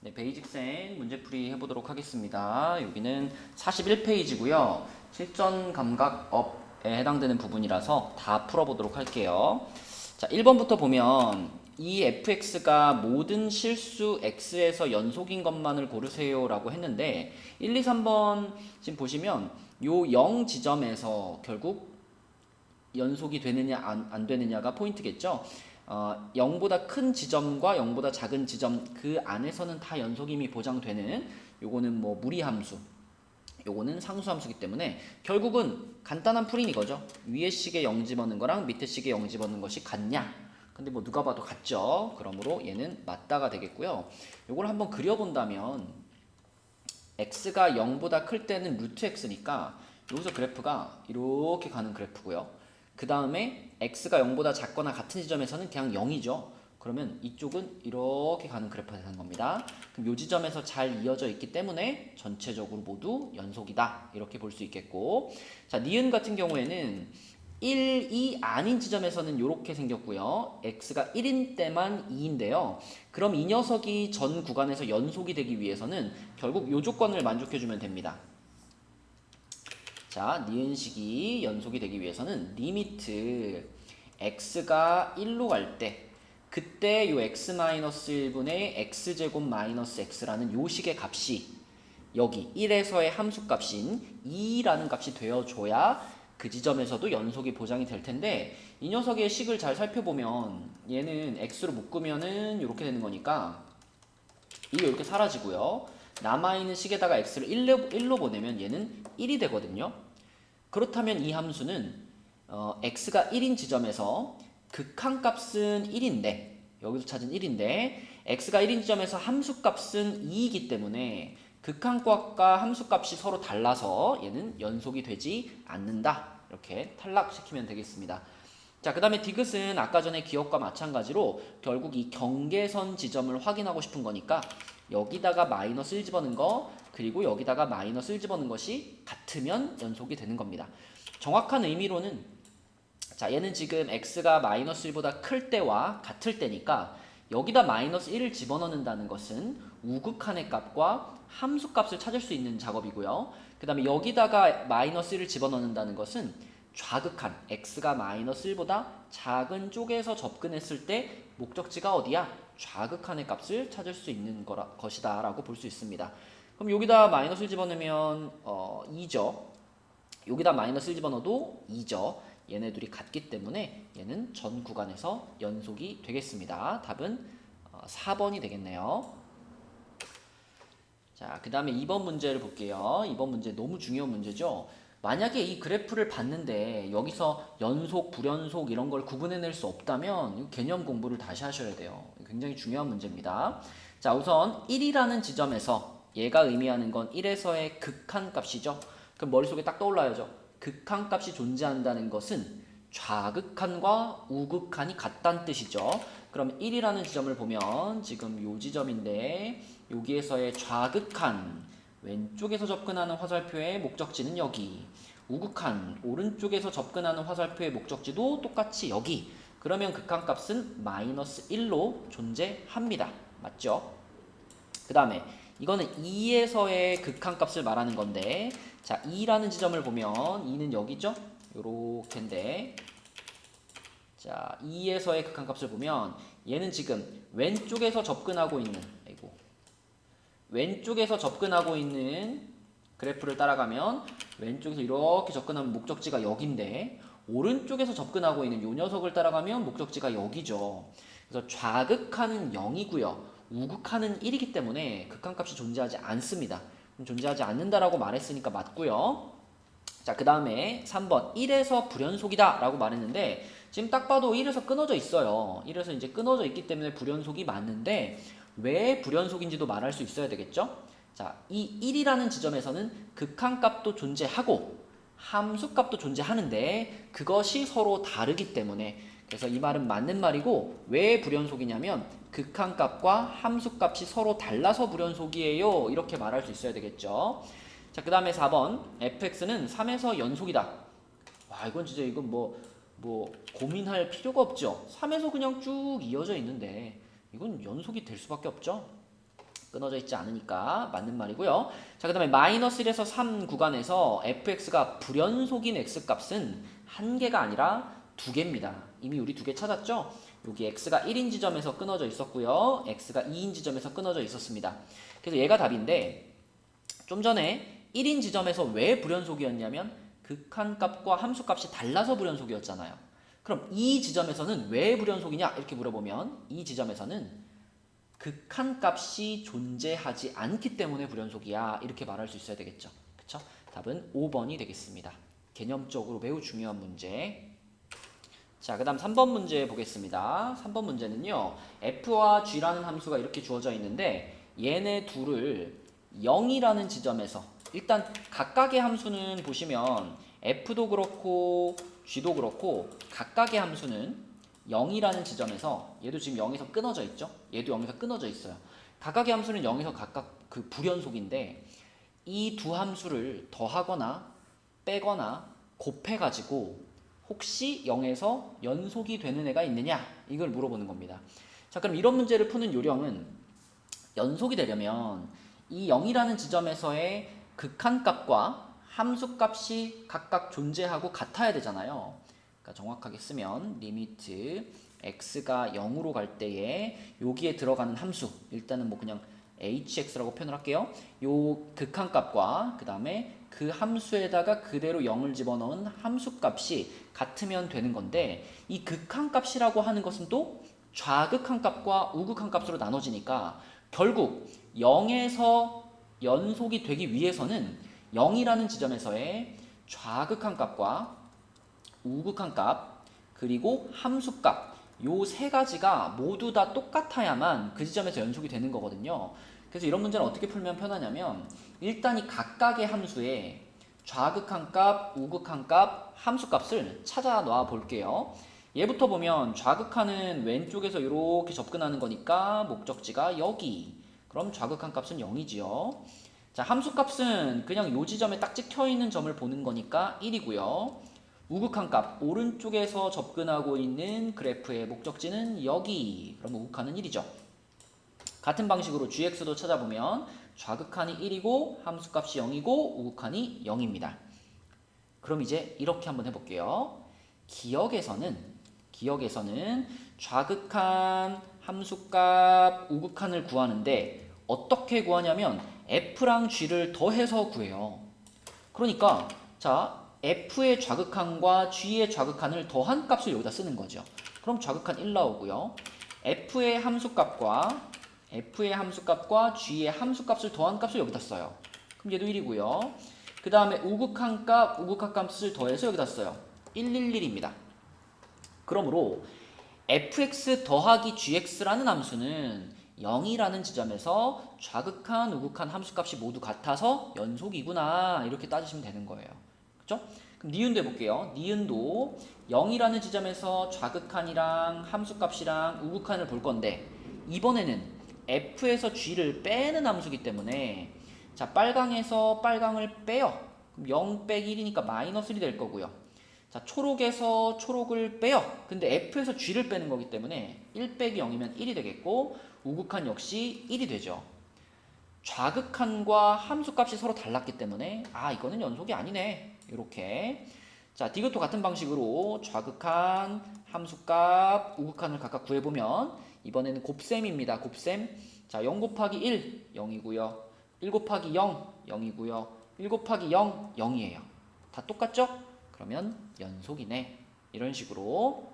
네, 베이직생 문제풀이 해보도록 하겠습니다. 여기는 41페이지고요. 실전 감각업에 해당되는 부분이라서 다 풀어보도록 할게요. 자, 1번부터 보면 이 fx가 모든 실수 x에서 연속인 것만을 고르세요 라고 했는데 1, 2, 3번 지금 보시면 요 0 지점에서 결국 연속이 되느냐 안 되느냐가 포인트겠죠. 0보다 큰 지점과 0보다 작은 지점 그 안에서는 다 연속이 이미 보장되는 요거는 뭐 무리함수, 요거는 상수함수기 때문에 결국은 간단한 풀이는 이거죠. 위에 식에 0 집어넣는 거랑 밑에 식에 0 집어넣는 것이 같냐? 근데 뭐 누가 봐도 같죠. 그러므로 얘는 맞다가 되겠고요. 요걸 한번 그려본다면 x가 0보다 클 때는 루트 x니까 여기서 그래프가 이렇게 가는 그래프고요. 그 다음에 x가 0보다 작거나 같은 지점에서는 그냥 0이죠. 그러면 이쪽은 이렇게 가는 그래프가 되는 겁니다. 그럼 이 지점에서 잘 이어져 있기 때문에 전체적으로 모두 연속이다. 이렇게 볼 수 있겠고, 자, 니은 같은 경우에는 1, 2 아닌 지점에서는 이렇게 생겼고요. x가 1인 때만 2인데요. 그럼 이 녀석이 전 구간에서 연속이 되기 위해서는 결국 이 조건을 만족해주면 됩니다. 자, 니은식이 연속이 되기 위해서는 리미트 x가 1로 갈 때 그때 요 x-1분의 x제곱 마이너스 x라는 요 식의 값이 여기 1에서의 함수값인 2라는 값이 되어줘야 그 지점에서도 연속이 보장이 될 텐데 이 녀석의 식을 잘 살펴보면 얘는 x로 묶으면은 이렇게 되는 거니까 이게 이렇게 사라지고요. 남아있는 식에다가 x를 1로 보내면 얘는 1이 되거든요. 그렇다면 이 함수는 x가 1인 지점에서 극한값은 1인데 여기서 찾은 1인데 x가 1인 지점에서 함수값은 2이기 때문에 극한값과 함수값이 서로 달라서 얘는 연속이 되지 않는다. 이렇게 탈락시키면 되겠습니다. 자, 그 다음에 디귿은 아까 전에 기억과 마찬가지로 결국 이 경계선 지점을 확인하고 싶은 거니까 여기다가 마이너스 1 집어넣은 거 그리고 여기다가 마이너스 1 집어넣은 것이 같으면 연속이 되는 겁니다. 정확한 의미로는 자, 얘는 지금 x가 마이너스 1보다 클 때와 같을 때니까 여기다 마이너스 1을 집어넣는다는 것은 우극한의 값과 함수값을 찾을 수 있는 작업이고요. 그 다음에 여기다가 마이너스 1을 집어넣는다는 것은 좌극한 x가 마이너스 1보다 작은 쪽에서 접근했을 때 목적지가 어디야? 좌극한의 값을 찾을 수 있는 것이다 라고 볼 수 있습니다. 그럼 여기다 마이너스 1 집어넣으면 2죠. 여기다 마이너스 1 집어넣어도 2죠. 얘네 둘이 같기 때문에 얘는 전 구간에서 연속이 되겠습니다. 답은 4번이 되겠네요. 자, 그 다음에 2번 문제를 볼게요. 2번 문제 너무 중요한 문제죠. 만약에 이 그래프를 봤는데 여기서 연속, 불연속 이런 걸 구분해낼 수 없다면 개념 공부를 다시 하셔야 돼요. 굉장히 중요한 문제입니다. 자, 우선 1이라는 지점에서 얘가 의미하는 건 1에서의 극한값이죠. 그럼 머릿속에 딱 떠올라야죠. 극한값이 존재한다는 것은 좌극한과 우극한이 같다는 뜻이죠. 그럼 1이라는 지점을 보면 지금 요 지점인데 여기에서의 좌극한 왼쪽에서 접근하는 화살표의 목적지는 여기, 우극한 오른쪽에서 접근하는 화살표의 목적지도 똑같이 여기. 그러면 극한값은 마이너스 1로 존재합니다. 맞죠? 그 다음에 이거는 2에서의 극한값을 말하는 건데 자, 2라는 지점을 보면 2는 여기죠? 요렇게인데 자, 2에서의 극한값을 보면 얘는 지금 왼쪽에서 접근하고 있는 왼쪽에서 접근하고 있는 그래프를 따라가면 왼쪽에서 이렇게 접근하면 목적지가 여기인데 오른쪽에서 접근하고 있는 이 녀석을 따라가면 목적지가 여기죠. 그래서 좌극한은 0이고요. 우극한은 1이기 때문에 극한값이 존재하지 않습니다. 존재하지 않는다라고 말했으니까 맞고요. 자, 그 다음에 3번 1에서 불연속이다 라고 말했는데 지금 딱 봐도 1에서 끊어져 있어요. 1에서 이제 끊어져 있기 때문에 불연속이 맞는데 왜 불연속인지도 말할 수 있어야 되겠죠? 자, 이 1이라는 지점에서는 극한값도 존재하고 함수값도 존재하는데 그것이 서로 다르기 때문에 그래서 이 말은 맞는 말이고 왜 불연속이냐면 극한값과 함수값이 서로 달라서 불연속이에요. 이렇게 말할 수 있어야 되겠죠. 자, 그 다음에 4번 fx는 3에서 연속이다. 와, 이건 진짜 이건 뭐 고민할 필요가 없죠. 3에서 그냥 쭉 이어져 있는데 이건 연속이 될 수밖에 없죠. 끊어져 있지 않으니까 맞는 말이고요. 자, 그 다음에 마이너스 1에서 3 구간에서 fx가 불연속인 x값은 한 개가 아니라 두 개입니다. 이미 우리 두 개 찾았죠? 여기 x가 1인 지점에서 끊어져 있었고요. x가 2인 지점에서 끊어져 있었습니다. 그래서 얘가 답인데 좀 전에 1인 지점에서 왜 불연속이었냐면 극한값과 함수값이 달라서 불연속이었잖아요. 그럼 이 지점에서는 왜 불연속이냐 이렇게 물어보면 이 지점에서는 극한값이 존재하지 않기 때문에 불연속이야 이렇게 말할 수 있어야 되겠죠. 그쵸? 답은 5번이 되겠습니다. 개념적으로 매우 중요한 문제. 자, 그 다음 3번 문제 보겠습니다. 3번 문제는요, f와 g라는 함수가 이렇게 주어져 있는데 얘네 둘을 0이라는 지점에서 일단 각각의 함수는 보시면 f도 그렇고 g도 그렇고 각각의 함수는 0이라는 지점에서 얘도 지금 0에서 끊어져 있죠? 얘도 0에서 끊어져 있어요. 각각의 함수는 0에서 각각 그 불연속인데 이 두 함수를 더하거나 빼거나 곱해가지고 혹시 0에서 연속이 되는 애가 있느냐? 이걸 물어보는 겁니다. 자, 그럼 이런 문제를 푸는 요령은 연속이 되려면 이 0이라는 지점에서의 극한값과 함수값이 각각 존재하고 같아야 되잖아요. 그러니까 정확하게 쓰면 리미트 x가 0으로 갈 때에 여기에 들어가는 함수 일단은 뭐 그냥 hx라고 표현을 할게요. 요 극한값과 그 다음에 그 함수에다가 그대로 0을 집어넣은 함수값이 같으면 되는 건데 이 극한값이라고 하는 것은 또 좌극한값과 우극한값으로 나눠지니까 결국 0에서 연속이 되기 위해서는 0이라는 지점에서의 좌극한값과 우극한값 그리고 함수값 요 세 가지가 모두 다 똑같아야만 그 지점에서 연속이 되는 거거든요. 그래서 이런 문제는 어떻게 풀면 편하냐면 일단 이 각각의 함수에 좌극한값, 우극한값, 함수값을 찾아 놔 볼게요. 얘부터 보면 좌극한은 왼쪽에서 이렇게 접근하는 거니까 목적지가 여기. 그럼 좌극한값은 0이지요. 자, 함수값은 그냥 요 지점에 딱 찍혀 있는 점을 보는 거니까 1이고요. 우극한값 오른쪽에서 접근하고 있는 그래프의 목적지는 여기. 그럼 우극한은 1이죠. 같은 방식으로 gx도 찾아보면 좌극한이 1이고 함수값이 0이고 우극한이 0입니다. 그럼 이제 이렇게 한번 해볼게요. 기억에서는 좌극한, 함수값, 우극한을 구하는데 어떻게 구하냐면 f랑 g를 더해서 구해요. 그러니까 자 f의 좌극한과 g의 좌극한을 더한 값을 여기다 쓰는 거죠. 그럼 좌극한 1 나오고요. f의 함수값과 g의 함수값을 더한 값을 여기다 써요. 그럼 얘도 1이고요. 그 다음에 우극한 값을 더해서 여기다 써요. 111입니다. 그러므로 fx 더하기 gx라는 함수는 0이라는 지점에서 좌극한, 우극한 함수값이 모두 같아서 연속이구나 이렇게 따지시면 되는 거예요. 그렇죠? 그럼 니은도 해볼게요. 니은도 0이라는 지점에서 좌극한이랑 함수값이랑 우극한을 볼 건데 이번에는 f에서 g를 빼는 함수기 때문에 자 빨강에서 빨강을 빼요. 그럼 0 빼기 1이니까 마이너스 1이 될 거고요. 자 초록에서 초록을 빼요. 근데 f에서 g를 빼는 거기 때문에 1 빼기 0이면 1이 되겠고 우극한 역시 1이 되죠. 좌극한과 함수값이 서로 달랐기 때문에 아 이거는 연속이 아니네. 이렇게 자 디귿도 같은 방식으로 좌극한, 함수값, 우극한을 각각 구해보면 이번에는 곱셈입니다. 곱셈 자 0 곱하기 1 0이고요 1 곱하기 0 0이고요 1 곱하기 0 0이에요. 다 똑같죠? 그러면 연속이네. 이런 식으로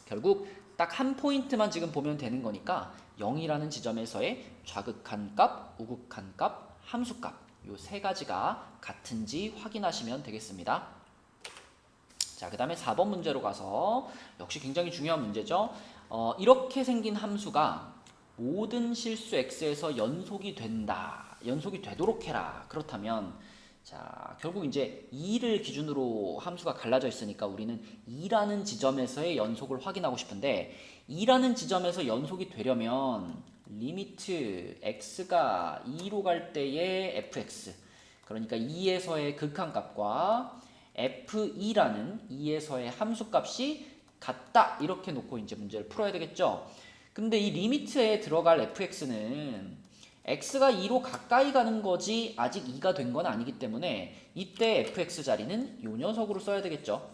결국 딱 한 포인트만 지금 보면 되는 거니까 0이라는 지점에서의 좌극한 값, 우극한 값, 함수값 요 세 가지가 같은지 확인하시면 되겠습니다. 자, 그 다음에 4번 문제로 가서 역시 굉장히 중요한 문제죠. 이렇게 생긴 함수가 모든 실수 x에서 연속이 된다. 연속이 되도록 해라. 그렇다면 자, 결국 이제 2를 기준으로 함수가 갈라져 있으니까 우리는 2라는 지점에서의 연속을 확인하고 싶은데 2라는 지점에서 연속이 되려면 리미트 x가 2로 갈 때의 fx 그러니까 2에서의 극한값과 f2라는 2에서의 함수값이 같다 이렇게 놓고 이제 문제를 풀어야 되겠죠. 근데 이 리미트에 들어갈 fx는 x가 2로 가까이 가는 거지 아직 2가 된 건 아니기 때문에 이때 fx 자리는 요 녀석으로 써야 되겠죠.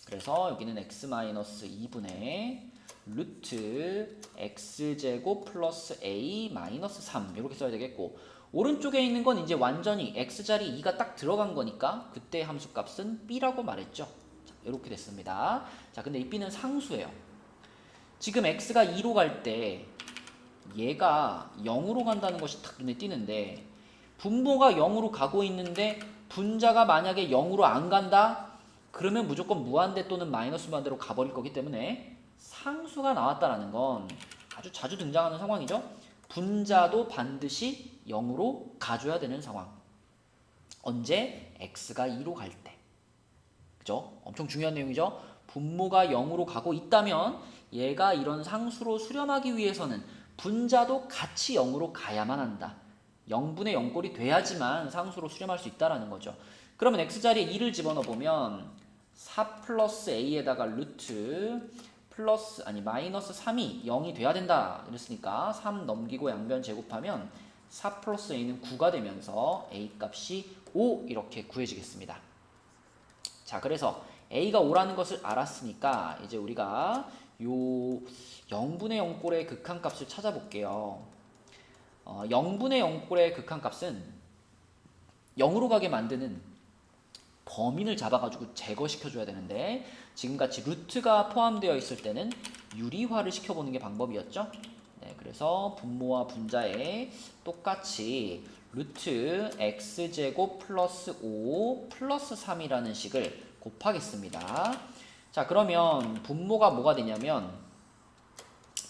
그래서 여기는 x-2분의 루트 x제곱 플러스 a 마이너스 3 이렇게 써야 되겠고, 오른쪽에 있는 건 이제 완전히 x자리 2가 딱 들어간 거니까 그때 함수 값은 b라고 말했죠. 자, 이렇게 됐습니다. 자, 근데 이 b는 상수예요. 지금 x가 2로 갈 때 얘가 0으로 간다는 것이 딱 눈에 띄는데, 분모가 0으로 가고 있는데 분자가 만약에 0으로 안 간다? 그러면 무조건 무한대 또는 마이너스 무한대로 가버릴 거기 때문에 상수가 나왔다라는 건 아주 자주 등장하는 상황이죠. 분자도 반드시 0으로 가줘야 되는 상황. 언제? x가 2로 갈 때. 그죠? 엄청 중요한 내용이죠. 분모가 0으로 가고 있다면 얘가 이런 상수로 수렴하기 위해서는 분자도 같이 0으로 가야만 한다. 0분의 0꼴이 돼야지만 상수로 수렴할 수 있다라는 거죠. 그러면 x자리에 2를 집어넣어 보면 4 플러스 a에다가 루트 플러스 마이너스 3이 0이 돼야 된다 이랬으니까 3 넘기고 양변 제곱하면 4 플러스 a는 9가 되면서 a 값이 5 이렇게 구해지겠습니다. 자, 그래서 a가 5라는 것을 알았으니까 이제 우리가 요 0분의 0꼴의 극한값을 찾아볼게요. 0분의 0꼴의 극한값은 0으로 가게 만드는 범인을 잡아가지고 제거시켜줘야 되는데, 지금같이 루트가 포함되어 있을 때는 유리화를 시켜보는 게 방법이었죠. 네, 그래서 분모와 분자에 똑같이 루트 x제곱 플러스 5 플러스 3이라는 식을 곱하겠습니다. 자, 그러면 분모가 뭐가 되냐면,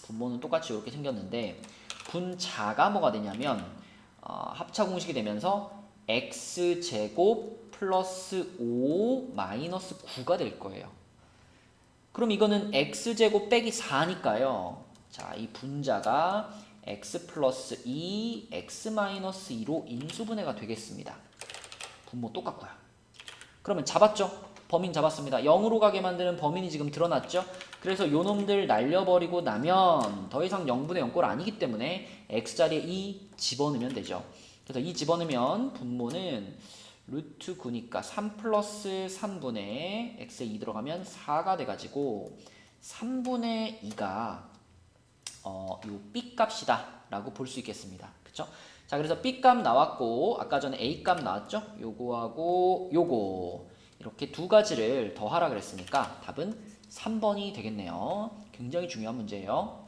분모는 똑같이 이렇게 생겼는데 분자가 뭐가 되냐면 합차 공식이 되면서 x제곱 플러스 5 마이너스 9가 될 거예요. 그럼 이거는 x제곱 빼기 4니까요. 자, 이 분자가 x 플러스 2, x 마이너스 2로 인수분해가 되겠습니다. 분모 똑같고요. 그러면 잡았죠? 범인 잡았습니다. 0으로 가게 만드는 범인이 지금 드러났죠? 그래서 요 놈들 날려버리고 나면 더 이상 0분의 0꼴 아니기 때문에 x자리에 2 집어넣으면 되죠. 그래서 2 집어넣으면 분모는 루트 9니까 3 플러스 3분의 x에 2 들어가면 4가 돼가지고 3분의 2가 요 b 값이다 라고 볼 수 있겠습니다. 그쵸? 자, 그래서 b 값 나왔고 아까 전에 a 값 나왔죠? 요거하고 요거 이렇게 두 가지를 더하라 그랬으니까 답은 3번이 되겠네요. 굉장히 중요한 문제예요.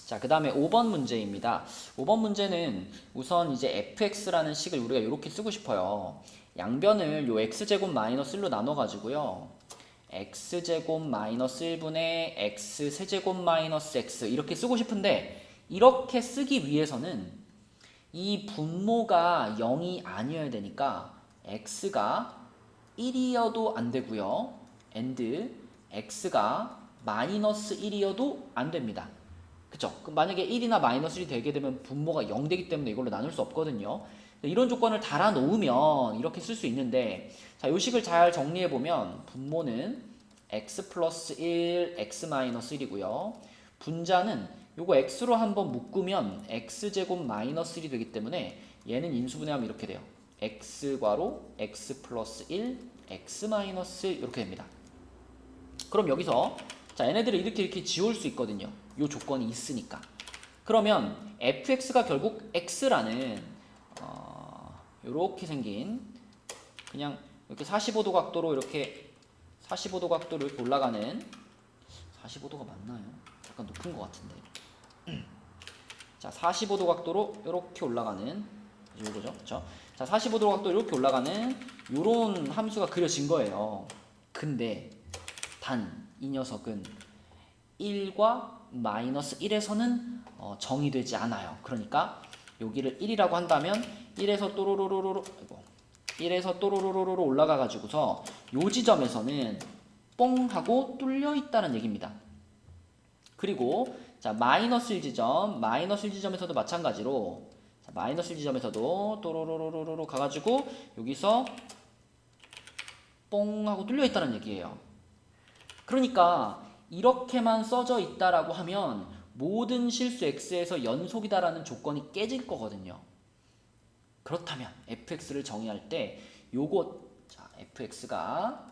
자, 그 다음에 5번 문제입니다. 5번 문제는 우선 이제 fx라는 식을 우리가 이렇게 쓰고 싶어요. 양변을 요 x제곱 마이너스 1로 나눠가지고요. x제곱 마이너스 1분의 x 세제곱 마이너스 x 이렇게 쓰고 싶은데, 이렇게 쓰기 위해서는 이 분모가 0이 아니어야 되니까 x가 1이어도 안 되고요. and x가 마이너스 1이어도 안 됩니다. 그쵸? 그럼 만약에 1이나 마이너스 1이 되게 되면 분모가 0 되기 때문에 이걸로 나눌 수 없거든요. 이런 조건을 달아 놓으면 이렇게 쓸 수 있는데, 자, 요 식을 잘 정리해 보면 분모는 x 플러스 1, x 마이너스 1이고요. 분자는 요거 x로 한번 묶으면 x제곱 마이너스 1이 되기 때문에 얘는 인수분해하면 이렇게 돼요. x괄호 x 플러스 1, x 마이너스 1 이렇게 됩니다. 그럼 여기서 자, 얘네들을 이렇게 지울 수 있거든요. 요 조건이 있으니까. 그러면 fx가 결국 x라는 요렇게 생긴, 그냥 이렇게 45도 각도로 이렇게 45도 각도로 이렇게 올라가는, 45도가 맞나요? 약간 높은 것 같은데. 자, 45도 각도로 이렇게 올라가는 요거죠. 그렇죠? 자, 45도 각도 이렇게 올라가는 요런 함수가 그려진 거예요. 근데 단 이 녀석은 1과 마이너스 1에서는 정의되지 않아요. 그러니까 여기를 1이라고 한다면 1에서 또로로로로 1에서 또로로로로 올라가 가지고서 요 지점에서는 뽕 하고 뚫려 있다는 얘기입니다. 그리고 자, 마이너스 1지점, 마이너스 1지점에서도 마찬가지로, 자, 마이너스 1지점에서도 또로로로로로 가가지고 여기서 뽕 하고 뚫려 있다는 얘기예요. 그러니까 이렇게만 써져 있다라고 하면 모든 실수 x에서 연속이다라는 조건이 깨질 거거든요. 그렇다면 fx를 정의할 때 요거 자 fx가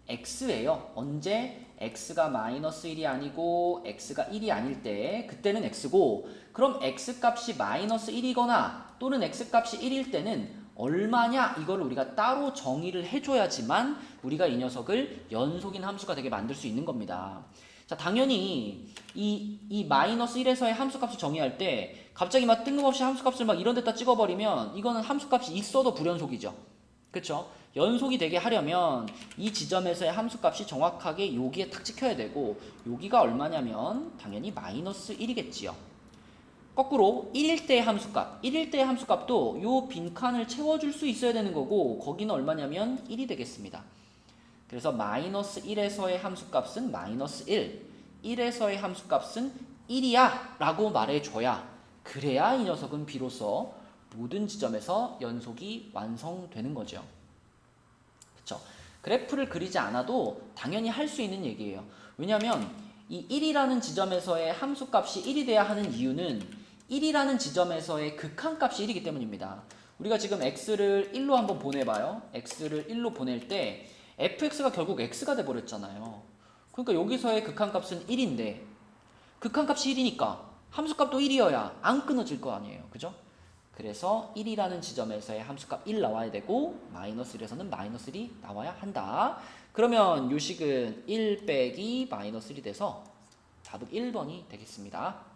x예요. 언제? x가 마이너스 1이 아니고 x가 1이 아닐 때 그때는 x고, 그럼 x값이 마이너스 1이거나 또는 x값이 1일 때는 얼마냐 이거를 우리가 따로 정의를 해줘야지만 우리가 이 녀석을 연속인 함수가 되게 만들 수 있는 겁니다. 자, 당연히 이 마이너스 1에서의 함수값을 정의할 때 갑자기 막 뜬금없이 함수값을 막 이런 데다 찍어버리면 이거는 함수값이 있어도 불연속이죠. 그쵸? 연속이 되게 하려면 이 지점에서의 함수값이 정확하게 여기에 딱 찍혀야 되고, 여기가 얼마냐면 당연히 마이너스 1이겠지요. 거꾸로 1일 때의 함수값, 1일 때의 함수값도 요 빈칸을 채워줄 수 있어야 되는 거고, 거기는 얼마냐면 1이 되겠습니다. 그래서 마이너스 1에서의 함수값은 마이너스 1, 1에서의 함수값은 1이야 라고 말해줘야, 그래야 이 녀석은 비로소 모든 지점에서 연속이 완성되는 거죠. 그쵸? 그래프를 그리지 않아도 당연히 할 수 있는 얘기예요. 왜냐하면 이 1이라는 지점에서의 함수값이 1이 돼야 하는 이유는 1이라는 지점에서의 극한값이 1이기 때문입니다. 우리가 지금 x를 1로 한번 보내봐요. x를 1로 보낼 때 fx가 결국 x가 돼버렸잖아요. 그러니까 여기서의 극한값은 1인데 극한값이 1이니까 함수값도 1이어야 안 끊어질 거 아니에요. 그죠? 그래서 1이라는 지점에서의 함수값 1 나와야 되고 마이너스 1에서는 마이너스 1이 나와야 한다. 그러면 요식은 1 빼기 마이너스 1이 돼서 답은 1번이 되겠습니다.